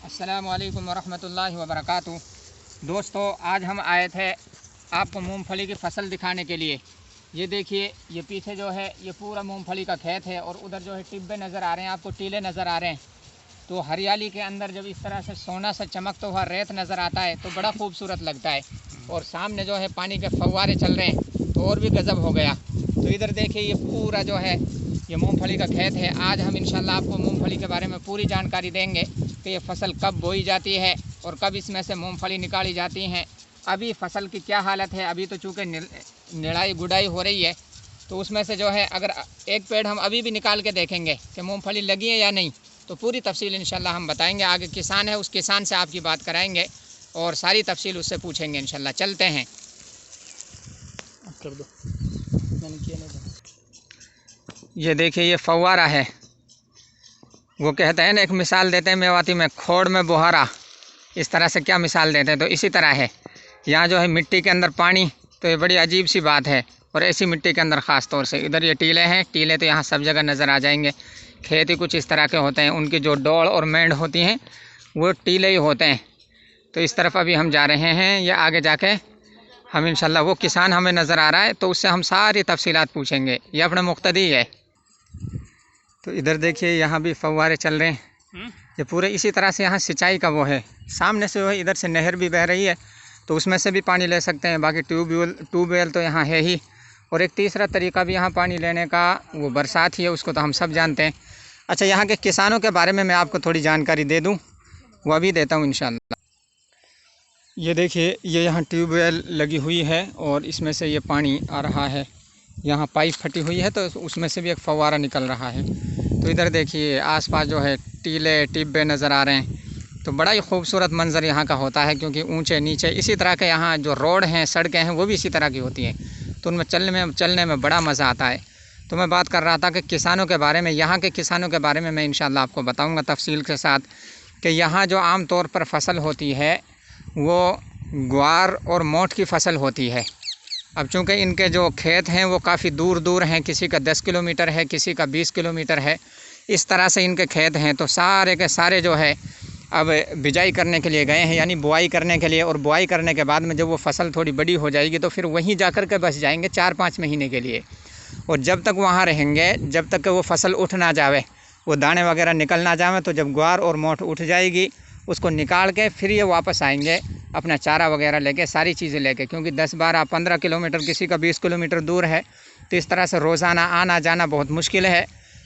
अस्सलामु अलैकुम वरहमतुल्लाहि वबरकातुहू। दोस्तों, आज हम आए थे आपको मूंगफली की फ़सल दिखाने के लिए। ये देखिए, ये पीछे जो है ये पूरा मूंगफली का खेत है और उधर जो है टिब्बे नज़र आ रहे हैं, आपको टीले नज़र आ रहे हैं। तो हरियाली के अंदर जब इस तरह से सोना सा चमकता हुआ रेत नज़र आता है तो बड़ा खूबसूरत लगता है। और सामने जो है पानी के फव्वारे चल रहे हैं तो और भी गज़ब हो गया। तो इधर देखिए, ये पूरा जो है ये मूंगफली का खेत है। आज हम इंशाल्लाह आपको मूंगफली के बारे में पूरी जानकारी देंगे कि ये फसल कब बोई जाती है और कब इसमें से मूंगफली निकाली जाती हैं। अभी फसल की क्या हालत है, अभी तो चूँकि निराई गुड़ाई हो रही है, तो उसमें से जो है अगर एक पेड़ हम अभी भी निकाल के देखेंगे कि मूंगफली लगी है या नहीं, तो पूरी तफसील इंशाल्लाह हम बताएंगे। आगे किसान है, उस किसान से आपकी बात कराएंगे और सारी तफसील उससे पूछेंगे इंशाल्लाह। चलते हैं। कर दो, मैंने किया नहीं। ये देखिए, ये फव्वारा है। वो कहते हैं ना, एक मिसाल देते हैं मेवाती में, खोड़ में बुहारा। इस तरह से क्या मिसाल देते हैं, तो इसी तरह है। यहाँ जो है मिट्टी के अंदर पानी, तो ये बड़ी अजीब सी बात है। और ऐसी मिट्टी के अंदर ख़ास तौर से इधर ये टीले हैं। टीले तो यहाँ सब जगह नज़र आ जाएंगे। खेत ही कुछ इस तरह के होते हैं, उनकी जो डोड़ और मेंढ होती हैं वो टीले ही होते हैं। तो इस तरफ अभी हम जा रहे हैं, या आगे जाके हम इंशाल्लाह, वो किसान हमें नज़र आ रहा है तो उससे हम सारी तफसीलात पूछेंगे। ये अपना मुक्तदी है। तो इधर देखिए, यहाँ भी फव्वारे चल रहे हैं। ये पूरे इसी तरह से यहाँ सिंचाई का वो है। सामने से वो है, इधर से नहर भी बह रही है तो उसमें से भी पानी ले सकते हैं। बाकी ट्यूबवेल तो यहाँ है ही। और एक तीसरा तरीका भी यहाँ पानी लेने का, वो बरसात ही है, उसको तो हम सब जानते हैं। अच्छा, यहाँ के किसानों के बारे में मैं आपको थोड़ी जानकारी दे दूँ, वो अभी देता हूँ इंशाल्लाह। ये देखिए, ये यहाँ ट्यूबवेल लगी हुई है और इसमें से ये पानी आ रहा है। यहाँ पाइप फटी हुई है तो उसमें से भी एक फव्वारा निकल रहा है। तो इधर देखिए, आसपास जो है टीले टिब्बे नज़र आ रहे हैं। तो बड़ा ही खूबसूरत मंज़र यहाँ का होता है, क्योंकि ऊंचे नीचे इसी तरह के यहाँ जो रोड हैं, सड़कें हैं, वो भी इसी तरह की होती हैं। तो उनमें चलने में बड़ा मज़ा आता है। तो मैं बात कर रहा था कि किसानों के बारे में, यहाँ के किसानों के बारे में मैं इंशाल्लाह आपको बताऊँगा तफसील के साथ, कि यहाँ जो आम तौर पर फसल होती है वो ग्वार और मोठ की फसल होती है। अब चूँकि इनके जो खेत हैं वो काफ़ी दूर दूर हैं, किसी का 10 किलोमीटर है, किसी का 20 किलोमीटर है, इस तरह से इनके खेत हैं। तो सारे के सारे जो है अब बिजाई करने के लिए गए हैं, यानी बुआई करने के लिए। और बुआई करने के बाद में जब वो फसल थोड़ी बड़ी हो जाएगी तो फिर वहीं जाकर के बस जाएंगे 4-5 महीने के लिए। और जब तक वहाँ रहेंगे, जब तक कि वो फसल उठ ना जावे, वो दाने वगैरह निकल ना जावे, तो जब ग्वार और मोठ उठ जाएगी उसको निकाल के फिर ये वापस आएंगे अपना चारा वगैरह लेके, सारी चीज़ें लेके। क्योंकि 10, 12, 15 किलोमीटर, किसी का 20 किलोमीटर दूर है, तो इस तरह से रोज़ाना आना जाना बहुत मुश्किल है।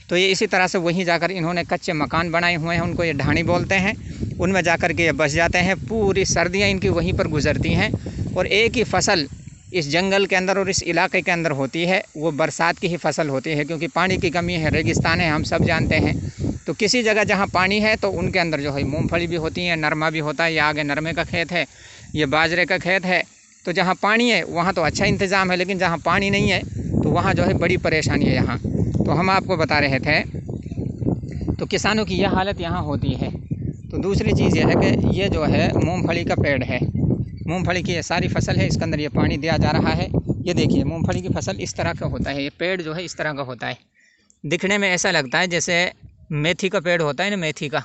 तो ये इसी तरह से वहीं जाकर इन्होंने कच्चे मकान बनाए हुए हैं, उनको ये ढाणी बोलते हैं, उनमें जाकर के ये बस जाते हैं। पूरी सर्दियाँ इनकी वहीं पर गुजरती हैं। और एक ही फसल इस जंगल के अंदर और इस इलाके के अंदर होती है, वो बरसात की ही फसल होती है, क्योंकि पानी की कमी है, रेगिस्तान है, हम सब जानते हैं। तो किसी जगह जहाँ पानी है तो उनके अंदर जो है मूंगफली भी होती है, नरमा भी होता है। ये आगे नरमे का खेत है, ये बाजरे का खेत है। तो जहाँ पानी है वहाँ तो अच्छा इंतज़ाम है, लेकिन जहाँ पानी नहीं है तो वहाँ जो है बड़ी परेशानी है यहाँ। तो हम आपको बता रहे थे, तो किसानों की यह हालत यहाँ होती है। तो दूसरी चीज़ यह है कि ये जो है मूंगफली का पेड़ है, मूंगफली की ये सारी फसल है, इसके अंदर ये पानी दिया जा रहा है। ये देखिए, मूंगफली की फसल इस तरह का होता है, ये पेड़ जो है इस तरह का होता है। दिखने में ऐसा लगता है जैसे मेथी का पेड़ होता है ना, मेथी का,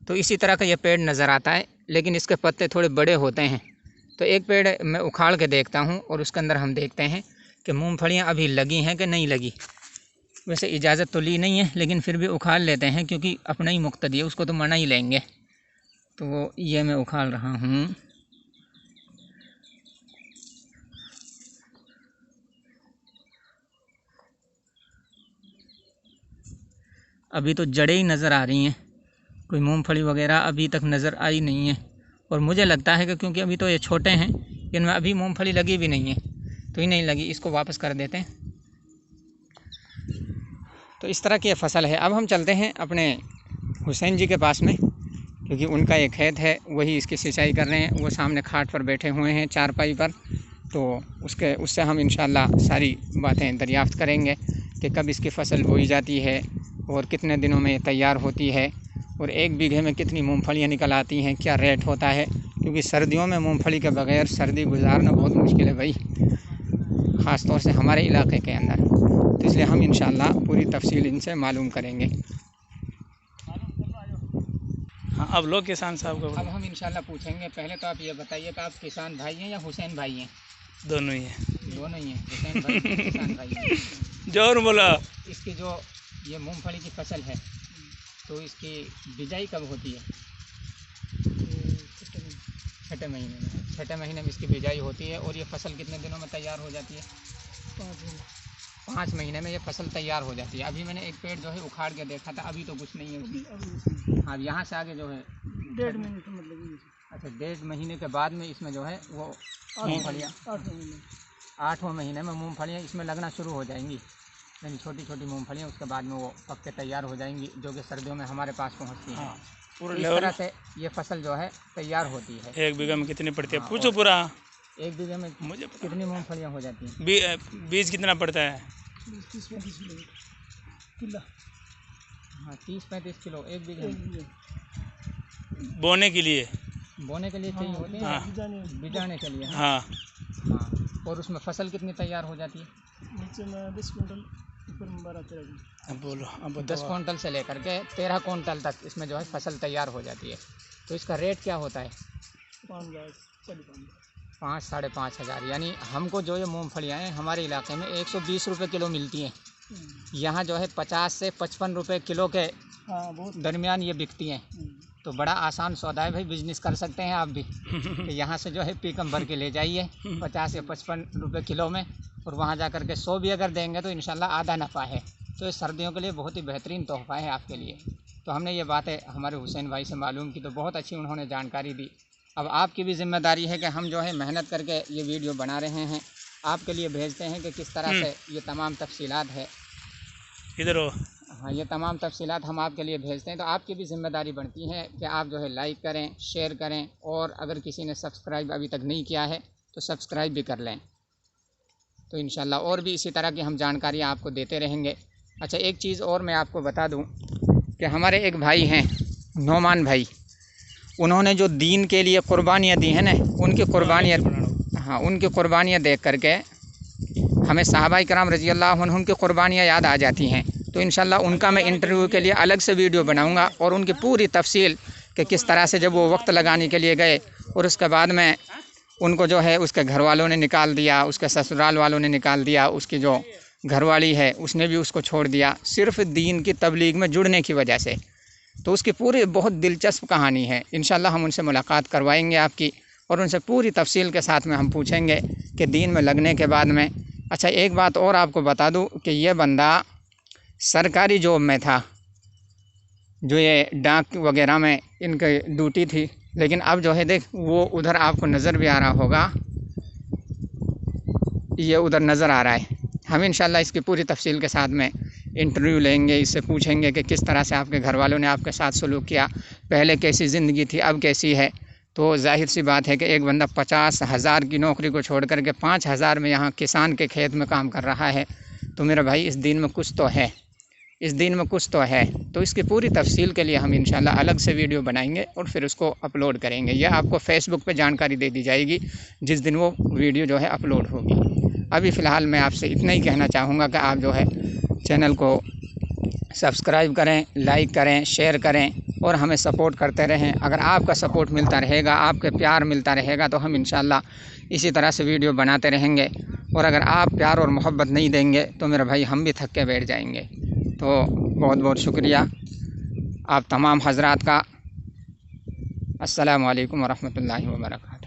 तो इसी तरह का ये पेड़ नज़र आता है, लेकिन इसके पत्ते थोड़े बड़े होते हैं। तो एक पेड़ मैं उखाड़ के देखता हूँ और उसके अंदर हम देखते हैं कि मूंगफलियाँ अभी लगी हैं कि नहीं लगी। वैसे इजाज़त तो ली नहीं है, लेकिन फिर भी उखाड़ लेते हैं, क्योंकि अपना ही मुक्तदी है, उसको तो मना ही लेंगे। तो ये मैं उखाड़ रहा हूँ। अभी तो जड़ें ही नज़र आ रही हैं, कोई मूंगफली वगैरह अभी तक नज़र आई नहीं है। और मुझे लगता है कि क्योंकि अभी तो ये छोटे हैं, इनमें अभी मूंगफली लगी भी नहीं है, तो ही नहीं लगी, इसको वापस कर देते हैं। तो इस तरह की ये फसल है। अब हम चलते हैं अपने हुसैन जी के पास में, क्योंकि उनका एक खेत है, वही इसकी सिंचाई कर रहे हैं। वो सामने खाट पर बैठे हुए हैं, चारपाई पर। तो उससे हम इंशाल्लाह सारी बातें दरियाफ़्त करेंगे कि कब इसकी फसल बोई जाती है और कितने दिनों में तैयार होती है, और एक बीघे में कितनी मूंगफलियाँ निकल आती हैं, क्या रेट होता है। क्योंकि सर्दियों में मूंगफली के बगैर सर्दी गुजारना बहुत मुश्किल है भाई, ख़ास तौर से हमारे इलाके के अंदर। तो इसलिए हम इंशाल्लाह पूरी तफसील इनसे मालूम करेंगे। हाँ, अब लोग किसान साहब को अब हम इंशाल्लाह पूछेंगे। पहले तो आप ये बताइए कि आप किसान भाई हैं या हुसैन भाई हैं? दोनों ही है। दोनों ही हैं, हुसैन भाई हैं, किसान भाई हैं। जोर बोला। इसकी जो ये मूंगफली की फसल है, तो इसकी बिजाई कब होती है? छठे महीने में। छठे महीने में इसकी बिजाई होती है। और ये फसल कितने दिनों में तैयार हो जाती है? 5 महीने में ये फसल तैयार हो जाती है। अभी मैंने एक पेड़ जो है उखाड़ के देखा था, अभी तो कुछ नहीं है उसमें। हाँ, यहाँ से आगे जो है 1.5 महीने का मतलब। अच्छा, 1.5 महीने के बाद में इसमें जो है वो मूँगफलियाँ 8वें महीने में मूँगफलियाँ इसमें लगना शुरू हो जाएंगी। यानी छोटी छोटी मूँगफलियाँ, उसके बाद में वो पक के तैयार हो जाएंगी, जो कि सर्दियों में हमारे पास पहुँचती हैं। इस तरह से ये फसल जो है तैयार होती है। 1 बीघा में कितनी पड़ती है? हाँ, पूछो पूरा। 1 बीघे में मुझे कितनी मूँगफलियाँ हो जाती हैं? बीज कितना पड़ता है? 30-35 किलो। हाँ, 30-35 किलो 1 बीघे में। बोने के लिए? बोने के लिए चाहिए होती है। हाँ। बिजाने के लिए। हाँ। हाँ, और उसमें फसल कितनी तैयार हो जाती है? नीचे में 10 क्विंटल, ऊपर में 12-13 क्विंटल। अब बोलो, अब 10 क्विंटल से लेकर के 13 क्विंटल तक इसमें जो है फसल तैयार हो जाती है। तो इसका रेट क्या होता है? 5 साढ़े 5 हज़ार। यानी हमको जो ये मूँगफलियाँ हैं हमारे इलाके में 120 रुपये किलो मिलती हैं। यहाँ जो है 50 से 55 रुपये किलो के दरमियान ये बिकती हैं। तो बड़ा आसान सौदा है भाई, बिजनेस कर सकते हैं आप भी। तो यहाँ से जो है पीकम भर के ले जाइए 50 या 55 रुपये किलो में, और वहाँ जा कर के 100 भी अगर देंगे तो इंशाल्लाह आधा नफ़ा है। तो ये सर्दियों के लिए बहुत ही बेहतरीन तोहफ़ा है आपके लिए। तो हमने ये बातें हमारे हुसैन भाई से मालूम की, तो बहुत अच्छी उन्होंने जानकारी दी। अब आपकी भी ज़िम्मेदारी है कि हम जो है मेहनत करके ये वीडियो बना रहे हैं, आपके लिए भेजते हैं कि किस तरह से ये तमाम तफसीलात है। इधर हो। हाँ, ये तमाम तफसीलात हम आपके लिए भेजते हैं। तो आपकी भी ज़िम्मेदारी बनती है कि आप जो है लाइक करें, शेयर करें, और अगर किसी ने सब्सक्राइब अभी तक नहीं किया है तो सब्सक्राइब भी कर लें। तो इंशाल्लाह और भी इसी तरह की हम जानकारियाँ आपको देते रहेंगे। अच्छा, एक चीज़ और मैं आपको बता दूं कि हमारे एक भाई हैं नौमान भाई, उन्होंने जो दीन के लिए कुर्बानियाँ दी हैं ना, उनकी कुर्बानियाँ, हाँ, उनकी कुर्बानियाँ देख करके हमें सहाबाए किराम रज़ी अल्लाह अन्हुम की कुर्बानियाँ याद आ जाती हैं। तो इंशाल्लाह उनका मैं इंटरव्यू के लिए अलग से वीडियो बनाऊंगा, और उनकी पूरी तफसील कि किस तरह से जब वो वक्त लगाने के लिए गए और उसके बाद में उनको जो है उसके घर वालों ने निकाल दिया, उसके ससुराल वालों ने निकाल दिया, उसकी जो घरवाली है उसने भी उसको छोड़ दिया, सिर्फ दीन की तबलीग में जुड़ने की वजह से। तो उसकी पूरी बहुत दिलचस्प कहानी है। इंशाल्लाह हम उनसे मुलाकात करवाएंगे आपकी, और उनसे पूरी तफसील के साथ में हम पूछेंगे कि दीन में लगने के बाद में। अच्छा, एक बात और आपको बता दूं कि ये बंदा सरकारी जॉब में था, जो ये डाक वगैरह में इनकी ड्यूटी थी, लेकिन अब जो है देख वो उधर आपको नज़र भी आ रहा होगा, ये उधर नज़र आ रहा है। हम इंशाल्लाह इसकी पूरी तफसील के साथ में इंटरव्यू लेंगे, इससे पूछेंगे कि किस तरह से आपके घर वालों ने आपके साथ सलूक किया, पहले कैसी ज़िंदगी थी, अब कैसी है। तो जाहिर सी बात है कि एक बंदा 50,000 की नौकरी को छोड़ कर के 5,000 में यहाँ किसान के खेत में काम कर रहा है। तो मेरा भाई, इस दिन में कुछ तो है, इस दिन में कुछ तो है। तो इसकी पूरी तफसील के लिए हम इंशाल्लाह अलग से वीडियो बनाएंगे और फिर उसको अपलोड करेंगे। यह आपको फेसबुक पे जानकारी दे दी जाएगी जिस दिन वो वीडियो जो है अपलोड होगी। अभी फ़िलहाल मैं आपसे इतना ही कहना चाहूँगा कि आप जो है चैनल को सब्सक्राइब करें, लाइक करें, शेयर करें, और हमें सपोर्ट करते रहें। अगर आपका सपोर्ट मिलता रहेगा, आपके प्यार मिलता रहेगा, तो हम इंशाल्लाह इसी तरह से वीडियो बनाते रहेंगे। और अगर आप प्यार और मोहब्बत नहीं देंगे तो मेरा भाई हम भी थक के बैठ जाएंगे। तो बहुत बहुत शुक्रिया आप तमाम हज़रात का। अस्सलामु अलैकुम वरहमतुल्लाहि वबरकातुहू।